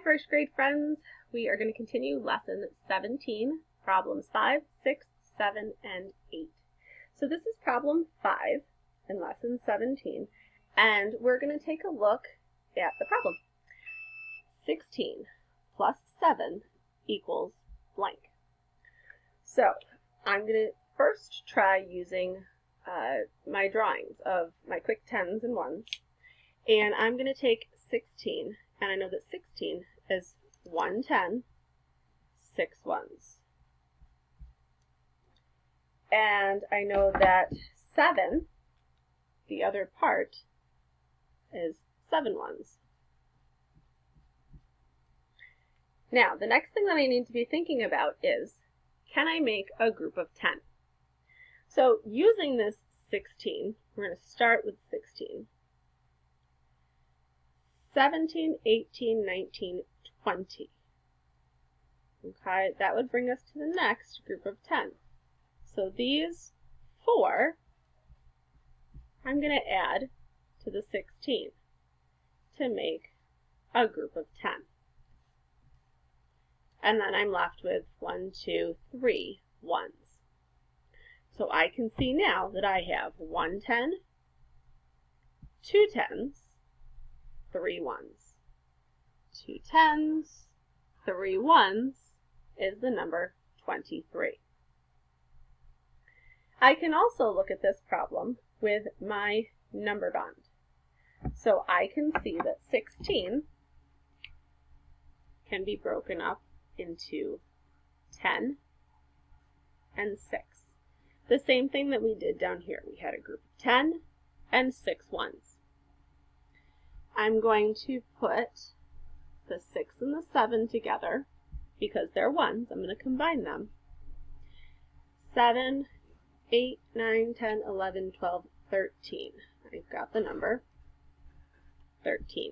first grade friends. We are going to continue lesson 17, problems 5, 6, 7, and 8. So this is problem 5 in lesson 17, and we're going to take a look at the problem. 16 plus 7 equals blank. So I'm going to first try using my drawings of my quick 10s and 1s, and I'm going to take 16, and I know that 16 is 1 10, 6 1s. And I know that 7, the other part, is 7 1s. Now, the next thing that I need to be thinking about is, can I make a group of 10? So using this 16, we're going to start with 16. 17, 18, 19, 20. Okay, that would bring us to the next group of 10. So these 4, I'm going to add to the 16 to make a group of 10. And then I'm left with 1, 2, 3 1s. So I can see now that I have 1 10, 2 10s, 3 1s. 2 10s, 3 1s is the number 23. I can also look at this problem with my number bond. So I can see that 16 can be broken up into 10 and 6. The same thing that we did down here. We had a group of 10 and 6 1s. I'm going to put the 6 and the 7 together because they're 1s. I'm going to combine them. 7, 8, 9, 10, 11, 12, 13. I've got the number 13.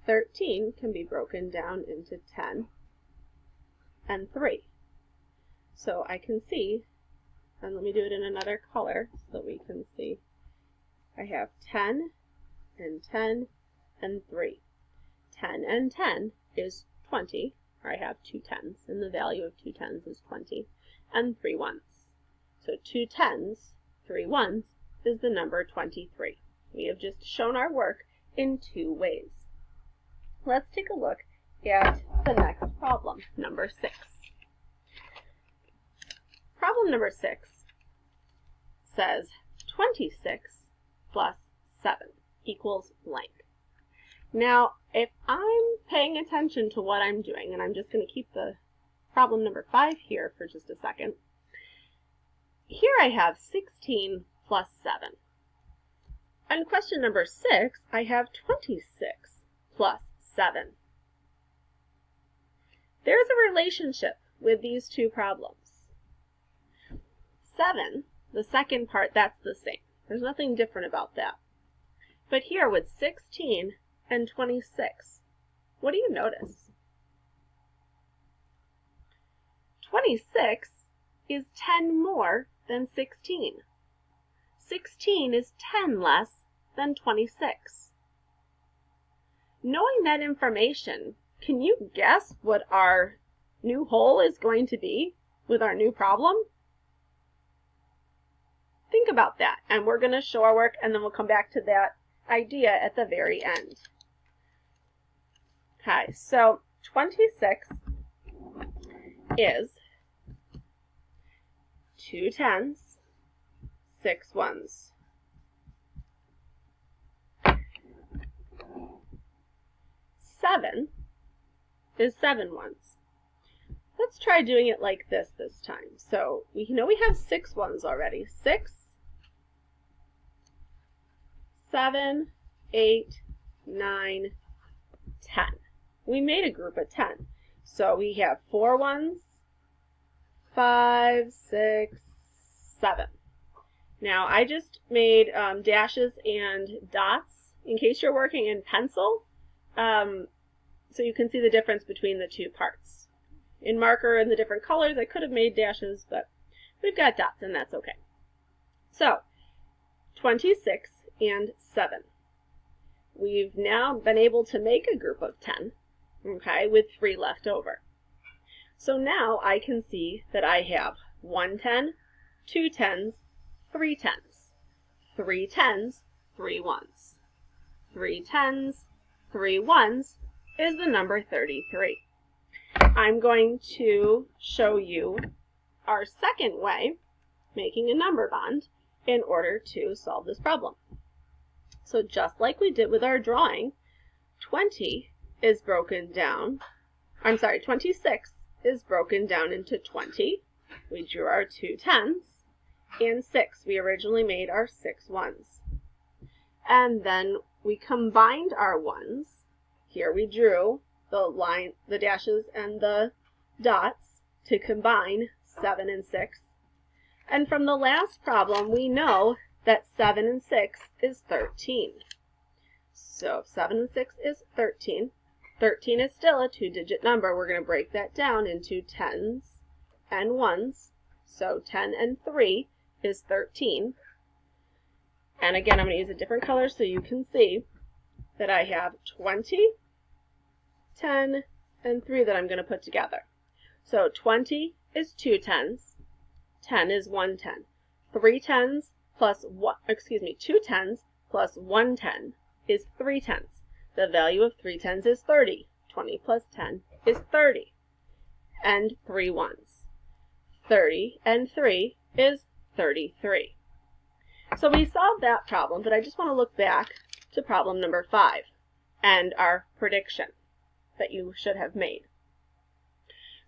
13 can be broken down into 10 and 3. So I can see, and let me do it in another color so that we can see. I have 10 and 10 and 3. 10 and 10 is 20, or I have 2 10s, and the value of 2 10s is 20, and 3 1s. So 2 10s, 3 1s is the number 23. We have just shown our work in 2 ways. Let's take a look at the next problem, number 6. Problem number 6 says 26 plus 7 equals blank. Now, if I'm paying attention to what I'm doing, and I'm just going to keep the problem number 5 here for just a second, here I have 16 plus 7. On question number 6, I have 26 plus 7. There's a relationship with these two problems. 7, the second part, that's the same. There's nothing different about that. But here with 16 and 26, what do you notice? 26 is 10 more than 16. 16 is 10 less than 26. Knowing that information, can you guess what our new whole is going to be with our new problem? Think about that, and we're going to show our work, and then we'll come back to that idea at the very end. Okay, so 26 is 2 10s, 6 1s. 7 is 7 1s. Let's try doing it like this time. So we know we have 6 1s already. 6, 7, 8, 9, 10. We made a group of 10. So we have 4 1s, 5, 6, 7. Now I just made dashes and dots in case you're working in pencil, so you can see the difference between the two parts. In marker and the different colors, I could have made dashes, but we've got dots, and that's okay. So 26 and 7. We've now been able to make a group of 10. okay, with 3 left over. So now I can see that I have 1 10, 2 10s, 3 10s, 3 10s, 3 1s. 3 10s, 3 1s is the number 33. I'm going to show you our second way, making a number bond, in order to solve this problem. So just like we did with our drawing, 26 is broken down into 20. We drew our 2 10s, and 6. We originally made our 6 1s. And then we combined our 1s. Here we drew the dashes and the dots to combine 7 and 6. And from the last problem, we know that 7 and 6 is 13. So 7 and 6 is 13. 13 is still a 2-digit number. We're going to break that down into 10s and 1s. So 10 and 3 is 13. And again, I'm going to use a different color so you can see that I have 20, 10, and 3 that I'm going to put together. So 20 is 2 10s, 10 is 1 10. 3 10s plus 2 10s plus 1 10 is 3 10s. The value of 3 10s is 30. 20 plus 10 is 30. And 3 1s. 30 and 3 is 33. So we solved that problem, but I just want to look back to problem number 5 and our prediction that you should have made.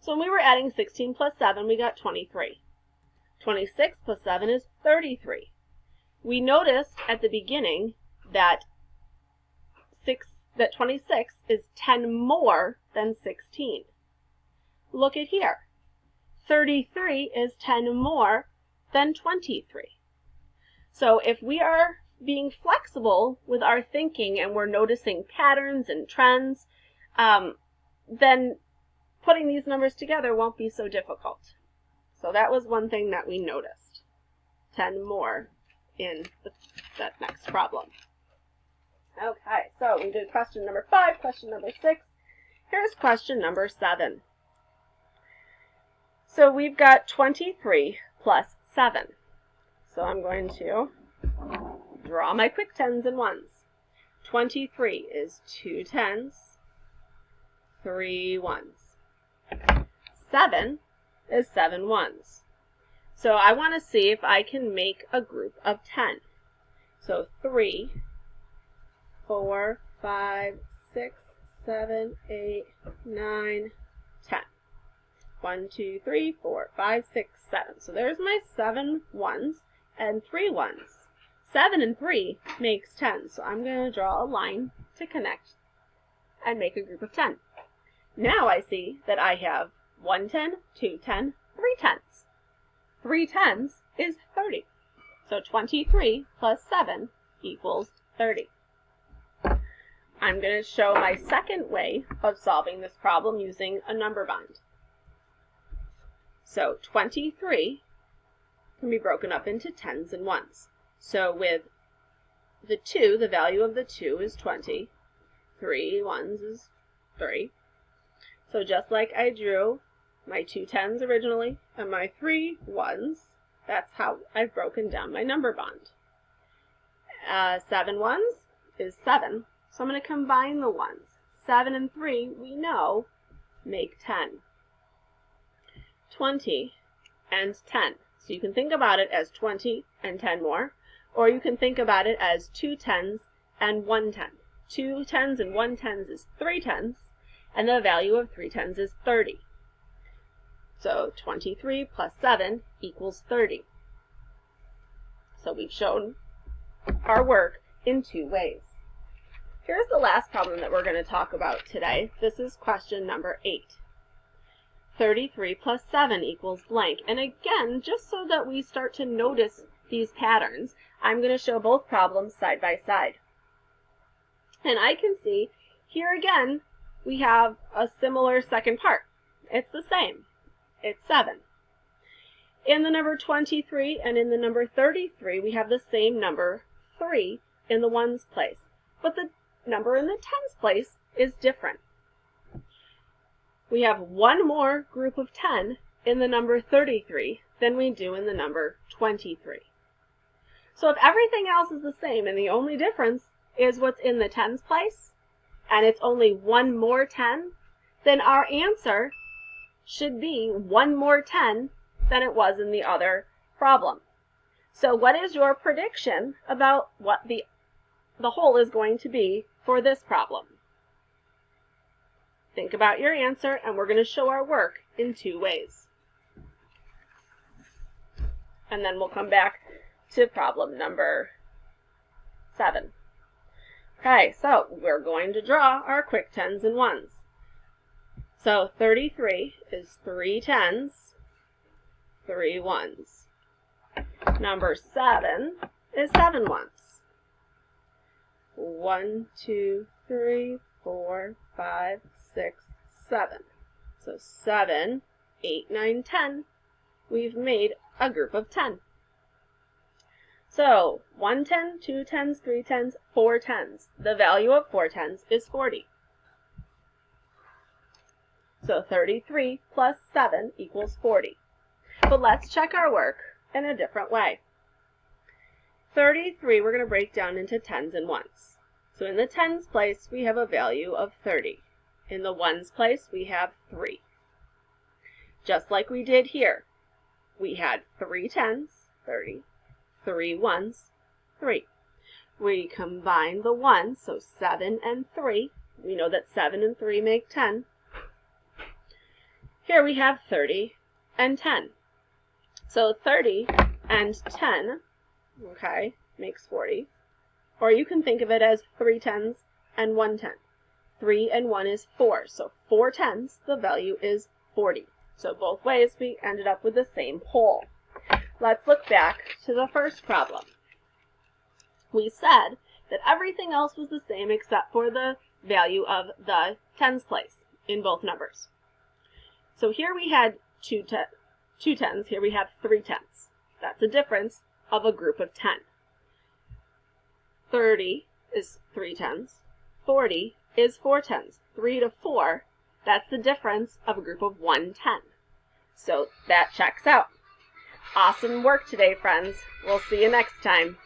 So when we were adding 16 plus 7, we got 23. 26 plus 7 is 33. We noticed at the beginning that 26 is 10 more than 16. Look at here. 33 is 10 more than 23. So if we are being flexible with our thinking and we're noticing patterns and trends, then putting these numbers together won't be so difficult. So that was one thing that we noticed. 10 more in that next problem. Okay, so we did question number 5, question number 6. Here's question number 7. So we've got 23 plus 7. So I'm going to draw my quick 10s and 1s. 23 is 2 10s, 3 1s. 7 is 7 1s. So I want to see if I can make a group of 10. So 3, 4, 5, 6, 7, 8, 9, 10. 1, 2, 3, 4, 5, 6, 7. So there's my 7 1s and 3 1s. 7 and 3 makes 10. So I'm going to draw a line to connect and make a group of 10. Now I see that I have 1 10, 2 10, 3 10s. 3 10s is 30. So 23 plus 7 equals 30. I'm going to show my second way of solving this problem using a number bond. So 23 can be broken up into 10s and 1s. So with the 2, the value of the 2 is 20. 3 1s is 3. So just like I drew my 2 10s originally and my 3 1s, that's how I've broken down my number bond. 7 1s is 7. So I'm going to combine the 1s. 7 and 3, we know, make 10. 20 and 10. So you can think about it as 20 and 10 more, or you can think about it as 2 10s and 1 10. 2 10s and 1 10s is 3 10s, and the value of 3 10s is 30. So 23 plus 7 equals 30. So we've shown our work in 2 ways. Here's the last problem that we're going to talk about today. This is question number 8. 33 plus 7 equals blank. And again, just so that we start to notice these patterns, I'm going to show both problems side by side. And I can see here again, we have a similar second part. It's the same. It's 7. In the number 23 and in the number 33, we have the same number 3 in the ones place. But the number in the tens place is different. we have one more group of 10 in the number 33 than we do in the number 23. So if everything else is the same and the only difference is what's in the tens place, and it's only one more 10, then our answer should be one more 10 than it was in the other problem. So what is your prediction about what the whole is going to be for this problem? Think about your answer, and we're going to show our work in two ways. And then we'll come back to problem number 7. Okay, so we're going to draw our quick tens and ones. So 33 is 3 tens, 3 ones. Number 7 is 7 ones. 1, 2, 3, 4, 5, 6, 7. So 7, 8, 9, 10. We've made a group of 10. So 1 10, 2 tens, 3 tens, 4 tens. The value of 4 tens is 40. So 33 plus 7 equals 40. But let's check our work in a different way. 33 we're going to break down into tens and ones. So in the tens place we have a value of 30. In the ones place we have 3. Just like we did here. We had 3 tens, 30, 3 ones, 3. We combine the ones, so 7 and 3. We know that 7 and 3 make 10. Here we have 30 and 10. So 30 and 10, okay, makes 40. Or you can think of it as 3 tens and 1 10. 3 and 1 is 4. So 4 tens, the value is 40. So both ways we ended up with the same whole. Let's look back to the first problem. We said that everything else was the same except for the value of the tens place in both numbers. So here we had 2 tens, here we have 3 tens. That's a difference of a group of 10. 30 is 3 tens. 40 is 4 tens. 3 to 4, that's the difference of a group of 1 10. So that checks out. Awesome work today, friends. We'll see you next time.